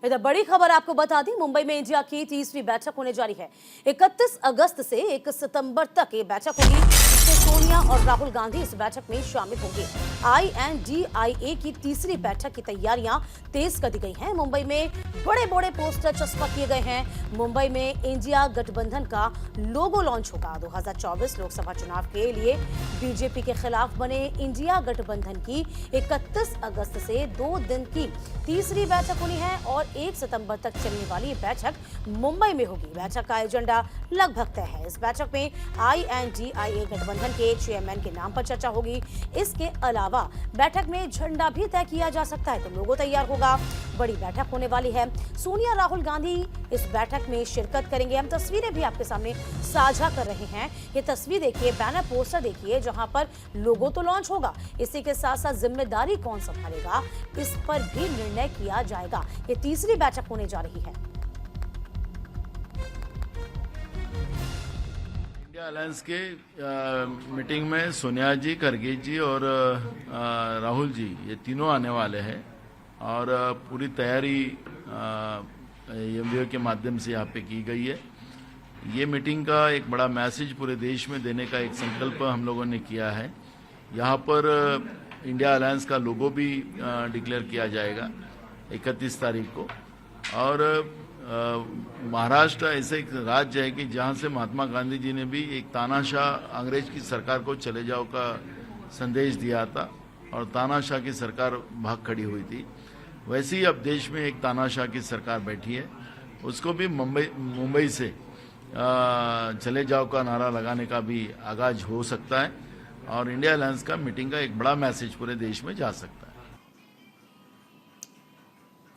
इधर बड़ी खबर आपको बता दी, मुंबई में इंडिया की तीसरी बैठक होने जा रही है। 31 अगस्त से 1 सितंबर तक ये बैठक होगी। इसमें सोनिया और राहुल गांधी इस बैठक में शामिल होंगे। INDIA की तीसरी बैठक की तैयारियां तेज कर दी गई हैं। मुंबई में बड़े बड़े पोस्टर चस्पा किए गए हैं। मुंबई में इंडिया गठबंधन का लोगो लॉन्च होगा। 2024 लोकसभा चुनाव के लिए बीजेपी के खिलाफ बने इंडिया गठबंधन की 31 अगस्त से 2 दिन की तीसरी बैठक होनी है और 1 सितंबर तक चलने वाली ये बैठक मुंबई में होगी। बैठक का एजेंडा लगभग तय है। इस बैठक में INDIA गठबंधन के चेयरमैन के नाम पर चर्चा होगी। इसके अलावा बैठक में झंडा भी तय किया जा सकता है, तो लोगो तैयार होगा। बड़ी बैठक होने वाली है। सोनिया राहुल गांधी इस बैठक में शिरकत करेंगे। हम तस्वीरें भी आपके सामने साझा कर रहे हैं। ये तस्वीर देखिए, बैनर पोस्टर देखिए, जहां पर लोगो तो लॉन्च होगा, इसी के साथ साथ जिम्मेदारी कौन संभालेगा इस पर भी निर्णय किया जाएगा। ये तीसरी बैठक होने जा रही है। इंडिया अलायंस के मीटिंग में सोनिया जी, खरगे जी और राहुल जी, ये तीनों आने वाले हैं और पूरी तैयारी MVO के माध्यम से यहाँ पे की गई है। ये मीटिंग का एक बड़ा मैसेज पूरे देश में देने का एक संकल्प हम लोगों ने किया है। यहाँ पर इंडिया अलायंस का लोगो भी डिक्लेयर किया जाएगा 31 तारीख को। और महाराष्ट्र ऐसे एक राज्य है कि जहाँ से महात्मा गांधी जी ने भी एक तानाशाह अंग्रेज की सरकार को चले जाओ का संदेश दिया था और तानाशाह की सरकार भाग खड़ी हुई थी। वैसे ही अब देश में एक तानाशाह की सरकार बैठी है, उसको भी मुंबई से चले जाओ का नारा लगाने का भी आगाज हो सकता है और इंडिया अलायंस का मीटिंग का एक बड़ा मैसेज पूरे देश में जा सकता है।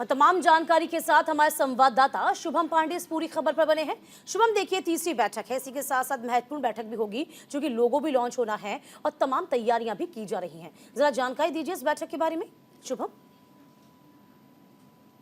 और तमाम जानकारी के साथ हमारे संवाददाता शुभम पांडे इस पूरी खबर पर बने हैं। शुभम, देखिए तीसरी बैठक है, इसी के साथ साथ महत्वपूर्ण बैठक भी होगी क्योंकि लोगो भी लॉन्च होना है और तमाम तैयारियां भी की जा रही हैं। जरा जानकारी दीजिए इस बैठक के बारे में शुभम।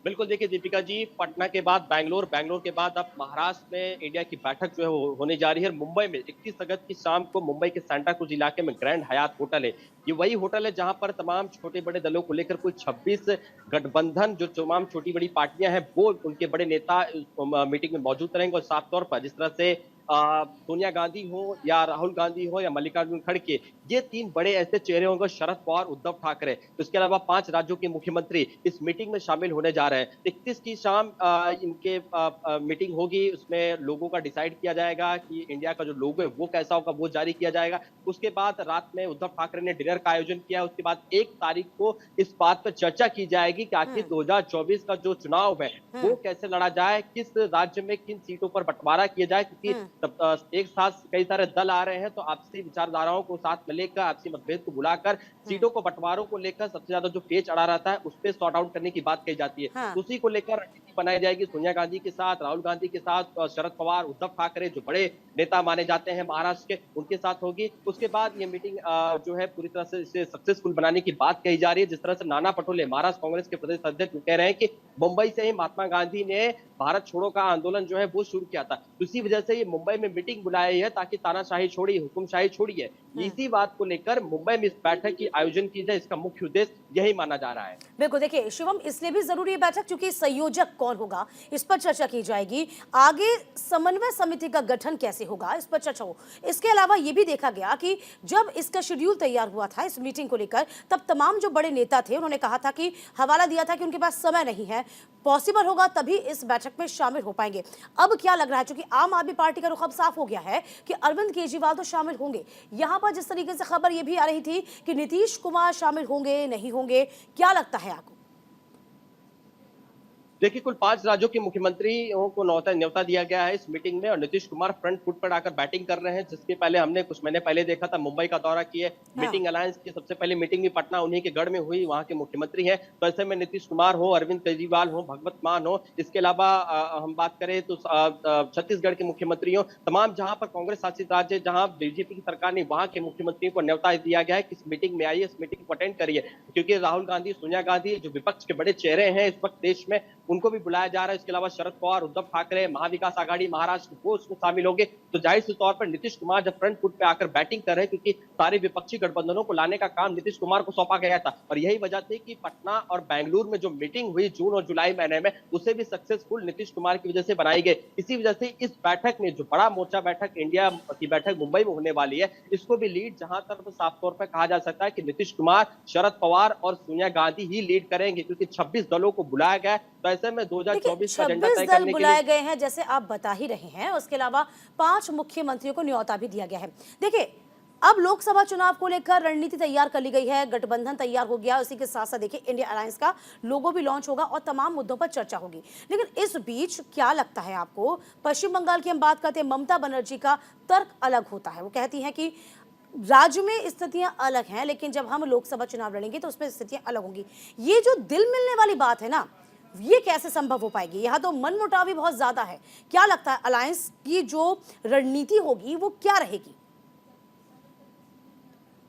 बिल्कुल, देखिए दीपिका जी, पटना के बाद बैंगलोर, बैंगलोर के बाद अब महाराष्ट्र में इंडिया की बैठक जो है वो होने जा रही है। मुंबई में 31 अगस्त की शाम को मुंबई के सांता क्रूज इलाके में ग्रैंड हयात होटल है। ये वही होटल है जहां पर तमाम छोटे बड़े दलों को लेकर कुल 26 गठबंधन, जो तमाम छोटी बड़ी पार्टियां हैं, वो उनके बड़े नेता मीटिंग में मौजूद रहेंगे। और साफ तौर पर जिस तरह से सोनिया गांधी हो या राहुल गांधी हो या मल्लिकार्जुन खड़गे, ये 3 बड़े ऐसे चेहरे होंगे, शरद पवार, उद्धव ठाकरे, इसके अलावा 5 राज्यों के मुख्यमंत्री इस मीटिंग में शामिल होने जा रहे हैं। 31 की शाम इनके मीटिंग होगी, उसमें लोगों का डिसाइड किया जाएगा कि इंडिया का जो लोगो है वो कैसा होगा, वो जारी किया जाएगा। उसके बाद रात में उद्धव ठाकरे ने डिनर का आयोजन किया। उसके बाद 1 तारीख को इस बात पर चर्चा की जाएगी कि आखिर 2024 का जो चुनाव है वो कैसे लड़ा जाए, किस राज्य में किन सीटों पर बंटवारा किया जाए, क्योंकि एक साथ कई सारे दल आ रहे हैं, तो आपसी विचारधाराओं को साथ में लेकर, आपसी मतभेद को बुलाकर सीटों को बंटवारों को लेकर सबसे ज्यादा जो पेच अड़ा रहता है उस पर सॉर्ट आउट करने की बात कही जाती है। उसी को लेकर रणनीति बनाई जाएगी सोनिया गांधी के साथ, राहुल गांधी के साथ, शरद पवार, उद्धव ठाकरे, जो बड़े नेता माने जाते हैं महाराष्ट्र के, उनके साथ होगी। उसके बाद ये मीटिंग जो है पूरी तरह से इसे सक्सेसफुल बनाने की बात कही जा रही है। जिस तरह से नाना पटोले, महाराष्ट्र कांग्रेस के प्रदेश अध्यक्ष, कह रहे हैं कि मुंबई से ही महात्मा गांधी ने भारत छोड़ो का आंदोलन जो है वो शुरू किया था, इसी वजह से ये मुंबई में मीटिंग बुलाई है ताकि तानाशाही छोड़ी, हुकुमशाही छोड़ी है। इसी बात को लेकर मुंबई में इस बैठक की आयोजन की जाए, इसका मुख्य उद्देश्य यही माना जा रहा है। बिल्कुल, देखिए शिवम, इसलिए भी जरूरी है बैठक क्योंकि संयोजक कौन होगा इस पर चर्चा की जाएगी। आगे समन्वय समिति का गठन कैसे होगा इस पर चर्चा हो। इसके अलावा यह भी देखा गया कि जब इसका शेड्यूल तैयार हुआ था इस मीटिंग को लेकर, तब तमाम जो बड़े नेता थे उन्होंने कहा था कि हवाला दिया था कि उनके पास समय नहीं है, पॉसिबल होगा तभी इस बैठक में शामिल हो पाएंगे। अब क्या लग रहा है, क्योंकि आम आदमी पार्टी का रुख अब साफ हो गया है कि अरविंद केजरीवाल तो शामिल होंगे। यहां पर जिस तरीके से खबर यह भी आ रही थी कि नीतीश कुमार शामिल होंगे, नहीं होंगे, क्या लगता है आपको? देखिए, कुल 5 राज्यों के मुख्यमंत्रियों को न्योता दिया गया है इस मीटिंग में और नीतीश कुमार फ्रंट फुट पर आकर बैटिंग कर रहे हैं। जिसके पहले हमने कुछ महीने पहले देखा था, मुंबई का दौरा किए, मीटिंग अलायंस की सबसे पहले मीटिंग भी पटना उन्हीं के गढ़ में हुई, वहां के मुख्यमंत्री हैं। तो ऐसे में नीतीश कुमार हो, अरविंद केजरीवाल हो, भगवत मान हो, इसके अलावा हम बात करें तो छत्तीसगढ़ के मुख्यमंत्री हो, तमाम जहां पर कांग्रेस शासित राज्य, जहां बीजेपी की सरकार ने, वहां के मुख्यमंत्रियों को न्योता दिया गया है कि इस मीटिंग में आइए, इस मीटिंग को अटेंड करिए। क्योंकि राहुल गांधी, सोनिया गांधी जो विपक्ष के बड़े चेहरे हैं इस वक्त देश में, उनको भी बुलाया जा रहा है। इसके अलावा शरद पवार, उद्धव ठाकरे, महाविकास आघाड़ी महाराष्ट्र वो उसमें शामिल होंगे। तो जाहिर से तौर पर नीतीश कुमार जब फ्रंट फुट पे आकर बैटिंग कर रहे हैं, क्योंकि सारे विपक्षी गठबंधनों को लाने का काम नीतीश कुमार को सौंपा गया था, और यही वजह थी कि पटना और बेंगलुरु में जो मीटिंग हुई जून और जुलाई महीने में, उसे भी सक्सेसफुल नीतीश कुमार की वजह से बनाई गई। इसी वजह से इस बैठक में जो बड़ा मोर्चा बैठक इंडिया की बैठक मुंबई में होने वाली है, इसको भी लीड जहां तक साफ तौर पर कहा जा सकता है कि नीतीश कुमार, शरद पवार और सोनिया गांधी ही लीड करेंगे, क्योंकि 26 दलों को बुलाया गया है। तो ऐसे में 2024 का एजेंडा 26 तय दल करने के बुलाए लिए गए हैं जैसे आप बता ही रहे हैं। उसके अलावा 5 मुख्यमंत्रियों को न्योता भी दिया गया है। देखिए, अब लोकसभा चुनाव को लेकर रणनीति तैयार कर ली गई है, गठबंधन तैयार हो गया। उसी के साथ साथ देखिए इंडिया अलायंस का लोगो भी लॉन्च होगा और तमाम मुद्दों पर चर्चा होगी। लेकिन इस बीच क्या लगता है आपको, पश्चिम बंगाल की हम बात करते हैं, ममता बनर्जी का तर्क अलग होता है। वो कहती हैं कि राज्य में स्थितियां अलग हैं, लेकिन जब हम लोकसभा चुनाव लड़ेंगे तो उसमें स्थितियां अलग होंगी। ये जो दिल मिलने वाली बात है ना, ये कैसे संभव हो पाएगी? यहाँ तो मनमुटाव भी बहुत ज्यादा है। क्या लगता है अलायंस की जो रणनीति होगी वो क्या रहेगी?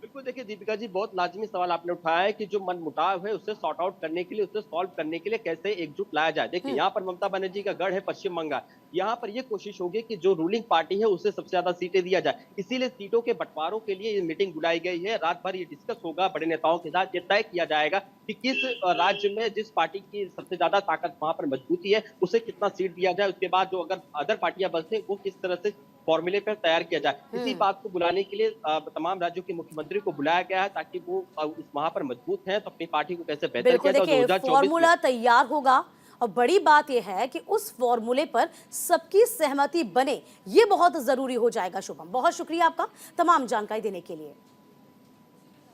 बिल्कुल, देखिए दीपिका जी, बहुत लाजमी सवाल आपने उठाया है कि जो मनमुटाव है उसे सॉर्ट आउट करने के लिए, उसे सॉल्व करने के लिए कैसे एकजुट लाया जाए। देखिए यहाँ पर ममता बनर्जी का गढ़ है पश्चिम बंगाल। यहाँ पर ये कोशिश होगी कि जो रूलिंग पार्टी है उसे सबसे ज्यादा सीटें दिया जाए, इसीलिए सीटों के बंटवारों के लिए ये मीटिंग बुलाई गई है। रात भर ये डिस्कस होगा बड़े नेताओं के साथ, ये तय किया जाएगा कि किस राज्य में जिस पार्टी की सबसे ज्यादा ताकत वहां पर मजबूती है उसे कितना सीट दिया जाए। उसके बाद जो अगर अदर पार्टियां बचते वो किस तरह से फॉर्मूले पर तैयार किया जाए। इसी बात को बुलाने के लिए तमाम राज्यों के मुख्यमंत्री को बुलाया गया है, ताकि वो उस वहां पर मजबूत हैं तो अपनी पार्टी को कैसे बेहतर बिल्कुल, किया जाए। देखिए फॉर्मूला तैयार होगा और बड़ी बात यह है कि उस फॉर्मूले पर सबकी सहमति बने, ये बहुत जरूरी हो जाएगा। शुभम, बहुत शुक्रिया आपका तमाम जानकारी देने के लिए।